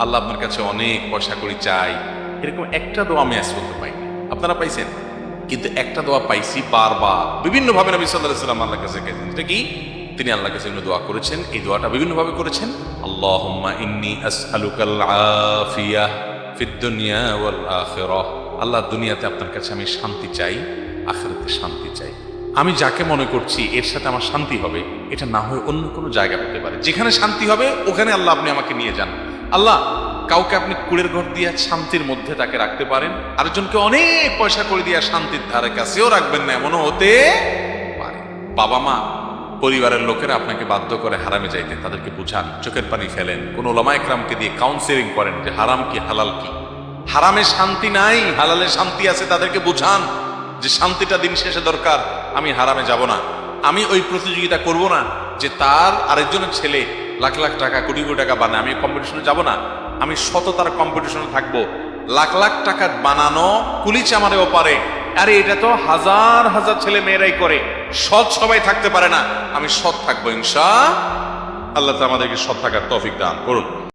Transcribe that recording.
আল্লাহ আপনার কাছে অনেক পয়সা করি চাই, এরকম একটা দোয়া আমি আজ বলতে পাইনি। আপনারা পাইছেন? কিন্তু একটা দোয়া পাইছি বারবার বিভিন্নভাবে নবী সাল্লাল্লাহু আলাইহি ওয়াসাল্লাম আল্লাহর কাছে গেছেন। এটা কি? তিনি আল্লাহর কাছে দোয়া করেছেন। এই দোয়াটা বিভিন্নভাবে করেছেন। আল্লাহুম্মা ইন্নী আসআলুকাল আফিয়াহ ফিদ দুনিয়া ওয়াল আখিরাহ। আল্লাহ, দুনিয়াতে আপনার কাছে আমি শান্তি চাই, আখিরাতে শান্তি চাই। আমি যাকে মনে করছি এর সাথে আমার শান্তি হবে, এটা না হয়ে অন্য কোনো জায়গা হতে পারে। যেখানে শান্তি হবে ওখানে আল্লাহ আপনি আমাকে নিয়ে যান। আল্লাহ, কাউকে আপনি কুড়ের ঘর দিয়ে শান্তির মধ্যে তাকে রাখতে পারেন, আরেকজনকে অনেক পয়সা করে দিয়ে শান্তির ধারে কাছেও রাখবেন না, এমনও হতে পারে। বাবা মা, পরিবারের লোকেরা আপনাকে বাধ্য করে হারামে যাইতে, তাদেরকে বুঝান, চোখের পানি ফেলেন। কোন ওলামা একরামকে দিয়ে কাউন্সেলিং করেন যে হারাম কি হালাল কি। হারামে শান্তি নাই, হালালে শান্তি আছে, তাদেরকে বুঝান যে শান্তিটা দিন শেষে দরকার। আমি হারামে যাব না, আমি ওই প্রতিযোগিতা করব না যে তার আরেকজনের ছেলে লাখ লাখ টাকা কোটি কোটি টাকা বানায়, আমি কম্পিটিশনে যাব না। আমি সততার কম্পিটিশনে থাকবো। লাখ লাখ টাকা বানানো কুলিচ আমারও পারে, আরে এটা তো হাজার হাজার ছেলে মেয়েরাই করে, সৎ সবাই থাকতে পারে না। আমি সৎ থাকবো ইনশাআল্লাহ। আল্লাহ আমাদেরকে সৎ থাকার তৌফিক দান করুন।